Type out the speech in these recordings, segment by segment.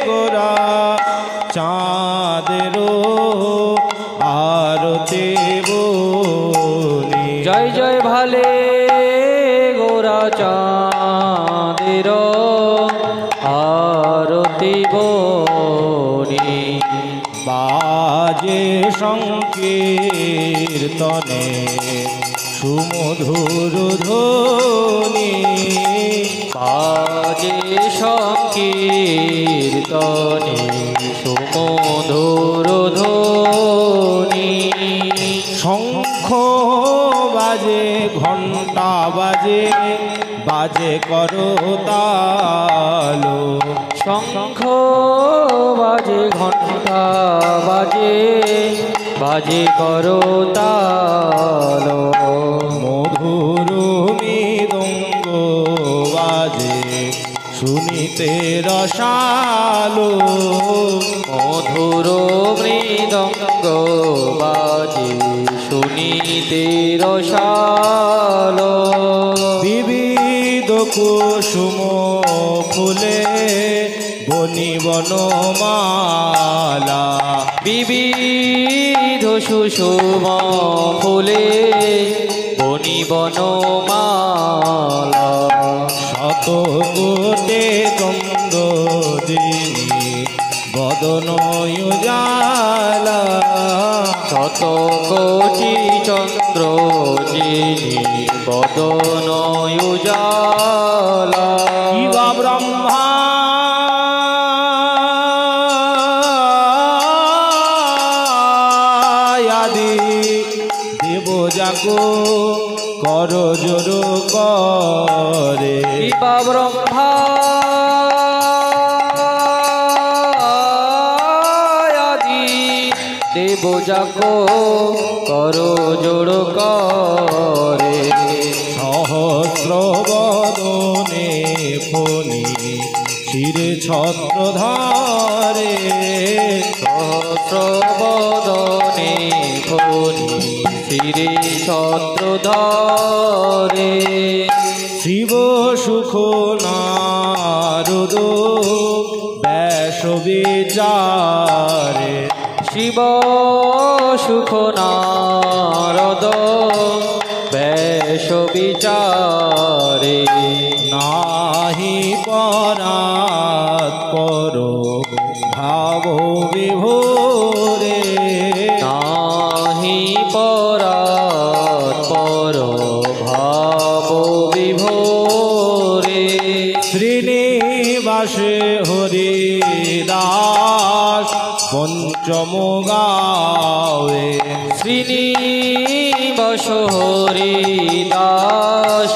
গোরা চাঁদেরও আরতি বলি। জয় জয় ভালে গোরা চাঁদেরও আরতি বলি। বাজে সংকীর্তনে সুমধুর ধ্বনি। বাজে সংকীর্তনে সুমধুর ধ্বনি। শঙ্খ বাজে ঘণ্টা বাজে বাজে করতাল। শঙ্খ বাজে ঘণ্টা বাজে বাজে করতাল। মধুর মৃদঙ্গ বাজে শুনিতে রসালো। মধুর মৃদঙ্গ বাজে শুনিতে রসালো। বিবিধ কুসুম ফুলে বনি বনমালা। বিবিধ সুষুম ফুলে বনি বনমালা। শত কোটে চন্দ্র যিনি বদন উজালা। শত কোটি চন্দ্র যিনি বদন উজালা। ইবা ব্রহ্মা আদি দেব জাগো কর জোর করে। ইবা ব্রহ্মা আদি দেব জাগো কর জোড় করে। সহস্র বদনে ফণি শিরে ছত্র ধরে। সহস্র বদনে ফণি শিরে ছত্র ধরে। শিব সুখ নারদ ব্যাস বিচারে। শিব সুখ নারদ ব্যাস বিচারে। নাহি পরাৎপর ভাব বিভোরে। নাহি পরাৎপর ভাব বিভোরে। শ্রীনিবাসে হরি দাস পঞ্চম গাওয়ে। শ্রীনিবাস হরি দাস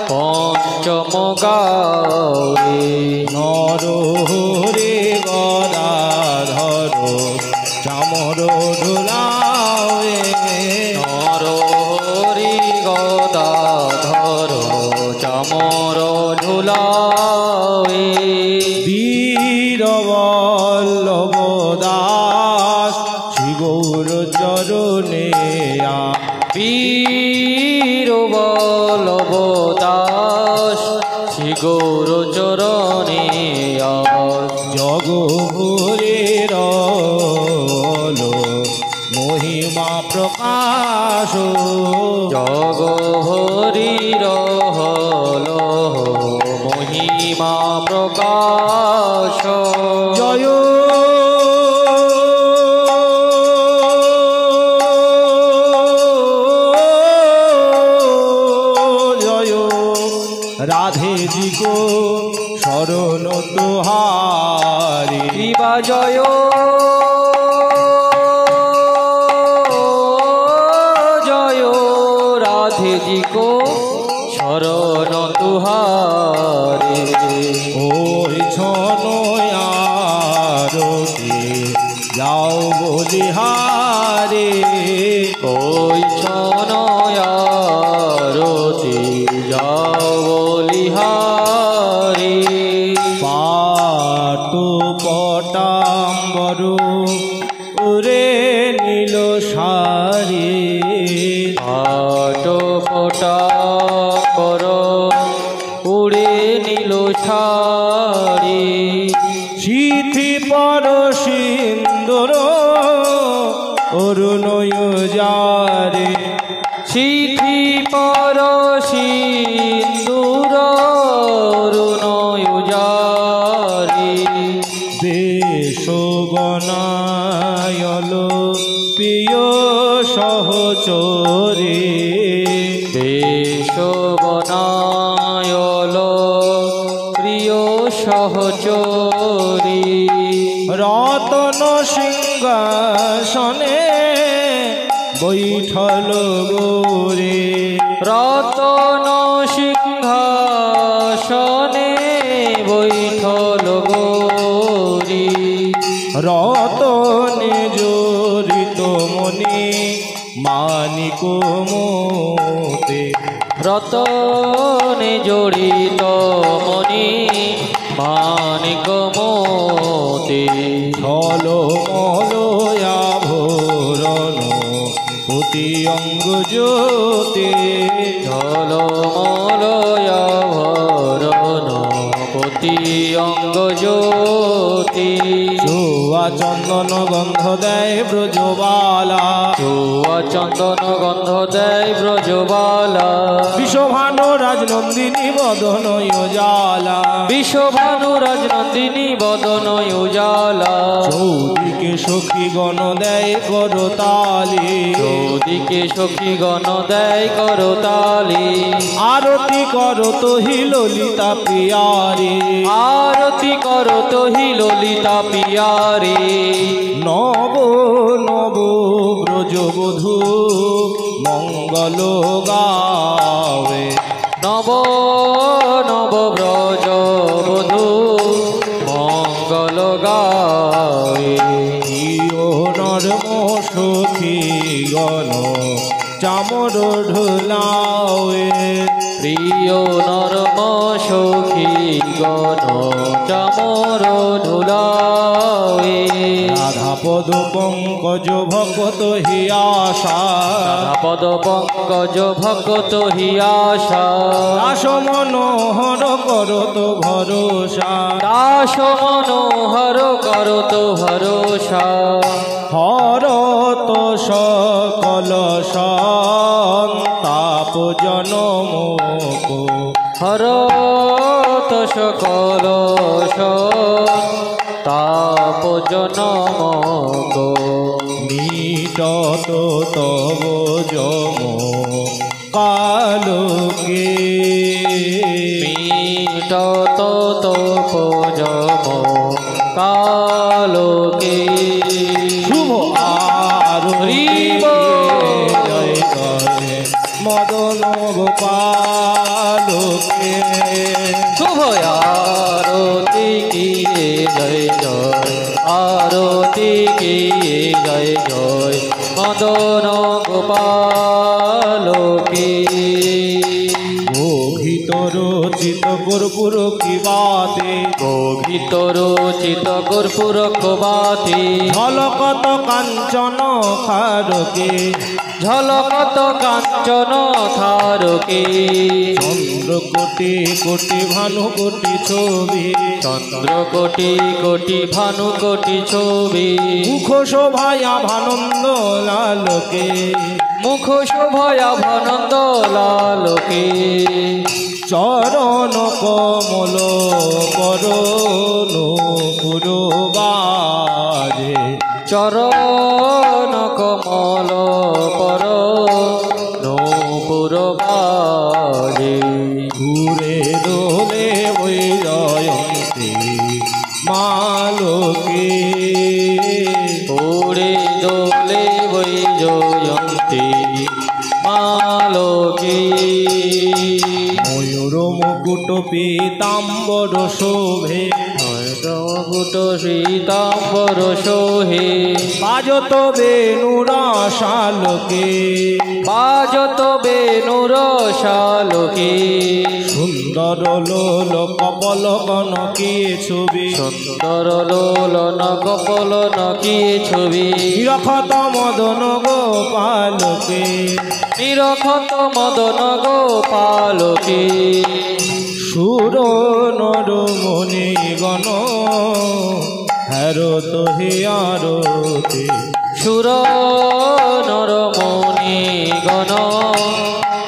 পঞ্চম গাওয়ে। নর হরি গদাধর চামর ধুলাওয়ে। নর হরি গদাধর চামর ঝুলাওয়ে। বীরবল্লভ দাস শ্রী গৌর চরণে বীরবল্লভ দাস শ্রী গৌর চরণে জগ ভুরের মহিমা প্রকাশ। জগ হরির হল মহিমা প্রকাশ। জয় জয় রাধে জি গো শরণ তোহারি। শিবা জয় জয় রাধে জি কো শরণ তুহারে। ওই ছনয়ারতি যাও বলিহারে। ওই ছনয়ারতি যাও বলিহারে। পাটু পটাম্বর ওরে নীল সারি। পাট পটা পর উড়ে নীল ছাড়ি। নারী সিথি পর সিন্দুর অরুণয় যারে সিথি পর সিন্দুর অরুণয়ুজারি দেশ গনায়ল প্রিয় সহচরে দেশ বনায়ল প্রিয় সহচরী রতন সিংহাসনে বৈঠল গোরে রতন সিংহাসনে বৈঠল গৌরী রতনে জড়িত মনি মানিক মোতে রতনে জড়িত মণি মানিক মোতে ছল মলয়াভরণ প্রতি অঙ্গ জ্যোতি ঝলমলয়াভরণ পতি অঙ্গ জ্যোতি চুয়া চন্দন গন্ধ দেয় ব্রজবালা চুয়া চন্দন গন্ধ দেয় ব্রজবালা বিশ্বভানু রাজনন্দিনী বদন জালা বিশ্বভানু রাজনন্দিনী বদন উজালা চৌদিকে সখী গণ দেয় করতালি চৌদিকে সখী গণ দেয় করতালি আরতি করত হি ললিতা প্রিয়ারে আরতি করত হি ললিতা পিয়ারে নব নব ব্রজবধূ মঙ্গল গাবে নব নব ব্রজ বধূ মঙ্গল গায়ে প্রিয় নর্ম সখী গণ চামর ঢোলাওয়ে প্রিয় নরম সখী গণ চামর ধুলায়ে রাধা পদ পঙ্কজ ভকত হি আশা পদ পঙ্কজ ভকত হিয়াশা দাস মনোহর করত ভরসা দাস মনোহর করত ভরসা হরত সকল সন্তাপ জনমোক হরত সকল তাপ জনমগ নিটত তব যম কালকে মিটত তপ যম কালকে শুভ হরিব। জয় করে মদন গোপালকে শুভ আরতি কি জয় জয় আরতি কি জয় জয় মদন গোপাল কি ভিতর চিত কর্পূর কি বাতে ভিতর চিত কর্পূর কবাতি ঝলকত কাঞ্চন খারকে ঝলকত কাঞ্চন থারকে চন্দ্র কোটি কোটি ভানু কোটি ছবি চন্দ্র কোটি কোটি ভানু কোটি ছবি মুখ শোভায়া ভানন্দ লালকে মুখ শোভয়া ভনন্দ লালকে চরণ কমল করণ পুরবাজে চরণ কমল পর নূপুর বাজে ঘুরে দোলে ওই জয়ন্তী মালকে ওরে দোলে বৈ জয়ন্তী মালকে ময়ূর মুকুট পীতাম্বর শোভে মুকুট সীতাম্বর সোহে বাজত বেনুরা শালকে বাজত বেনুর শালকে সুন্দর লোল কপল কনকি ছবি সুন্দর লোলন কপল নকি ছবি নিরখত মদন গোপালকে নিরখত মদন গোপালকে সুর নর মনি গণ হেরো তো হে আরতি সুর নর মুনি গণ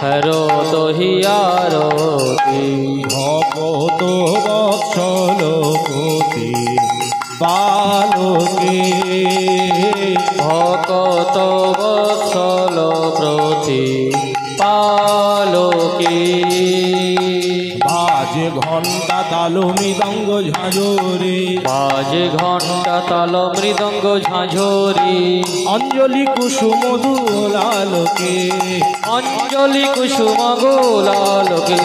হেরো তো হিয়ারতি ভকত বৎসল পতি পালকে ভকত বৎসল প্রতি পালকে বাজে ঘণ্টা তাল মৃদঙ্গ ঝাঁঝরে বাজে ঘণ্টা তাল মৃদঙ্গ ঝাঁঝরি অঞ্জলি কুসুম দুলালকে অঞ্জলি কুসুম গোলালকে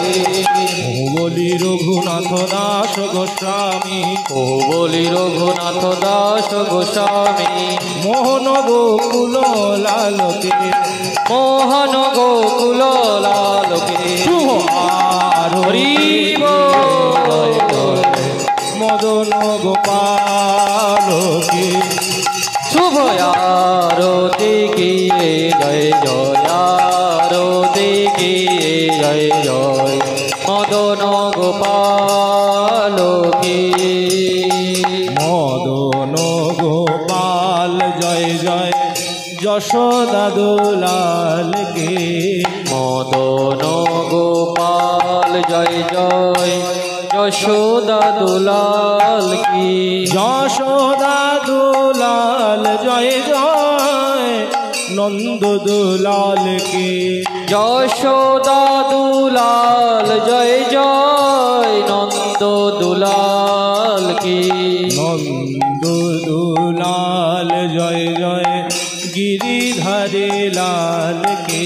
বলি রঘুনাথ দাস গোস্বামী ও বলি রঘুনাথ দাস গোস্বামী মোহন গোকুল লালকে মোহন গোকুল লালকে হরি মদন গোপালকে শুভ আরতি কি জয় জয় আরতি কি জয় জয় মদন গোপাল কি মদন গোপাল জয় জয় যশোদা দুলালকে মদন গোপাল জয় জয় যশোদা দুলাল কি যশোদা দুলাল জয় জয় নন্দ দুলালকে যশোদা দুলাল জয় জয় নন্দ দুলাল কি নন্দ দুলাল জয় জয় গিরিধারী লালকে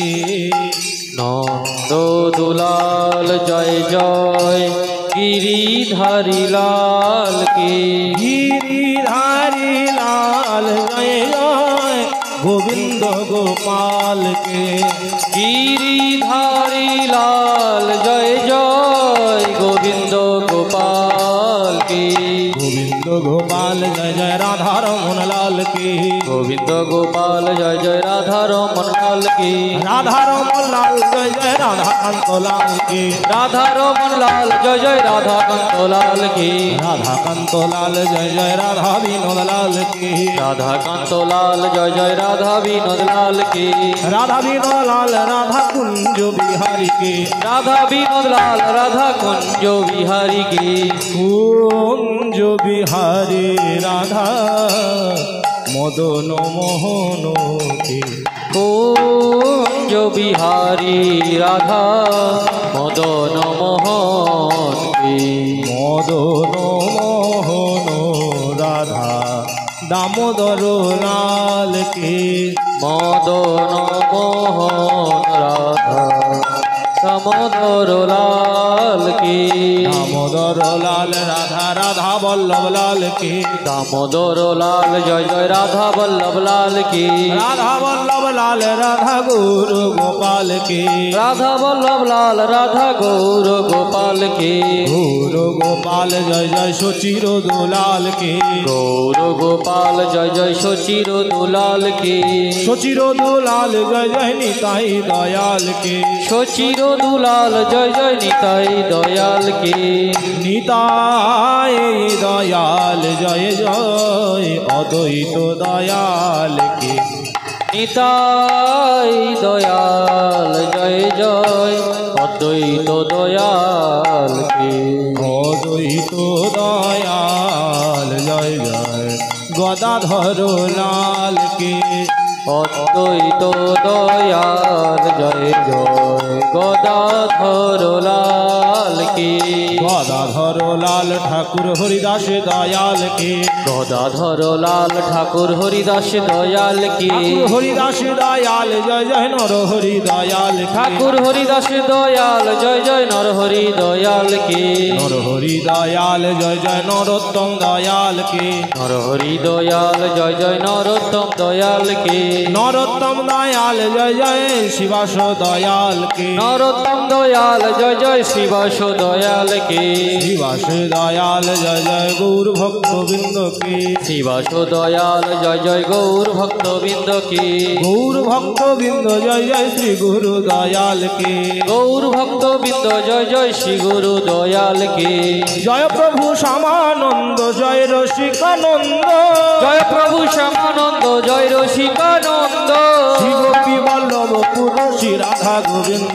নন্দ দুলাল জয় জয় গিরিধারী লাল কি গিরিধারী লাল জয় জয় গোবিন্দ গোপালকে গিরিধারী লাল জয় জয় গোবিন্দ গোপাল কি গোবিন্দ গোপাল জয় জয় রাধা রমন লালকে গোবিন্দ গোপাল জয় জয় রাধা রমন লাল কি রাধা রমন লাল জয় জয় রাধা কান্ত লালকে রাধা রমন লাল জয় জয় রাধা কান্ত লাল কি রাধা কান্ত লাল জয় জয় রাধা বিনোদ লালকে রাধা কান্ত লাল জয় জয় রাধা বিনোদ লাল কি রাধা বিনোদ লাল রাধা কুঞ্জ বিহারীকে রাধা বিনোদ লাল রাধা কুঞ্জ বিহারী কি কুঞ্জ বিহারী রাধা মদন মোহনকে কুঞ্জ বিহারী রাধা মদন মোহন কি মদন মোহন রাধা দামোদর লালকে মদন মোহন রাধা দামোদর লাল কি দামোদর লাল রাধা রাধা বল্লভ লালকে দামোদর লাল জয় জয় রাধা বল্লভ লাল কি রাধা বল্লভ লাল রাধা গৌর গোপালকে রাধা বল্লভ লাল রাধা গৌর গোপাল কি গৌর গোপাল জয় জয় সচির দুলালকে গৌর গোপাল জয় জয় সচির দুলাল কি সচির দুলাল জয় জয় নিতাই দয়ালকে সচির দুলাল জয় জয় নিতাই দয়াল কি নিতাই দয়াল জয় জয় অদ্বৈত দয়ালকে নিতাই দয়াল জয় জয় অদ্বৈত দয়াল কি অদ্বৈত দয়াল জয় জয় গদাধর লালকে অদ্বৈত দয়াল জয় জয় গদাধর লাল কি গদাধর লাল ঠাকুর হরিদাস দয়ালকে গদাধর লাল ঠাকুর হরিদাস দয়াল কি হরিদাস দয়াল জয় জয় নর হরি দয়াল ঠাকুর হরিদাস দয়াল জয় জয় নর হরি দয়াল কি নর হরি দয়াল জয় জয় নরোত্তম দয়ালকে নর হরি দয়াল জয় জয় নরোত্তম দয়াল কি नरोत्तम दयाल जय जय शिवास दयाल की नरोत्तम दयाल जय जय शिवास दयाल की शिवास दयाल जय जय गौर भक्त बिंद की शिवास दयाल जय जय गौर भक्त बिंद की गौर भक्त बिंद जय जय श्री गुरु दयाल की गौर भक्त बिंद जय जय श्री गुरु दयाल की जय प्रभु श्यामानंद जय रसिकानंद जय प्रभु श्यामानंद जय रसिकानंद श्री गोपी वल्लभपुर श्री राधा गोविंद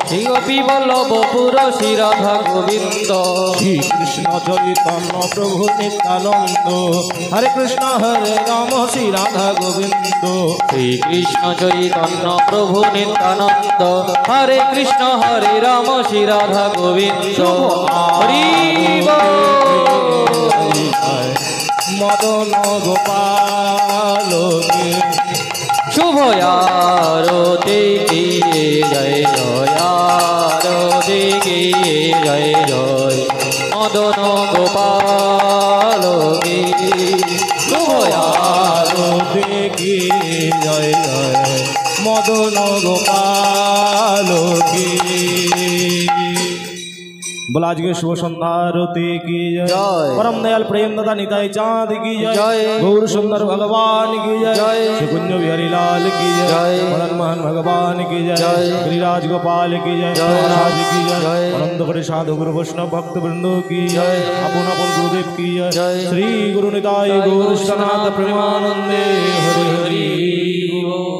श्री गोपी वल्लभपुर श्री राधा गोविंद श्री कृष्ण चैतन्य प्रभु नित्यानंद हरे कृष्ण हरे राम श्री राधा गोविंद श्री कृष्ण चैतन्य प्रभु नित्यानंद हरे कृष्ण हरे राम श्री राधा गोविंद हरि मदन गोपाल शुभ आरती की जय जय आरती की जय जय मदन गोपाल की शुभ आरती की जय जय मदन गोपाल की बोला आज के शुभ संध्या आरती की जय जय। परम दयाल प्रेम दादा निताई चाँद की जय। जय गौर सुंदर भगवान की जय जय। श्री कुंज बिहारी लाल की जय। जय मदन मोहन भगवान की जय। जय गिरिराज गोपाल की जय जय। महाराज की जय जय। अनंत कोटि साधु गुरु वैष्णव भक्त वृंदों की जय जय। अपन अपन गुरुदेव की जय। जय श्री गुरु निताई गौर सनातन प्रेमानंदे हरि हरि बोल।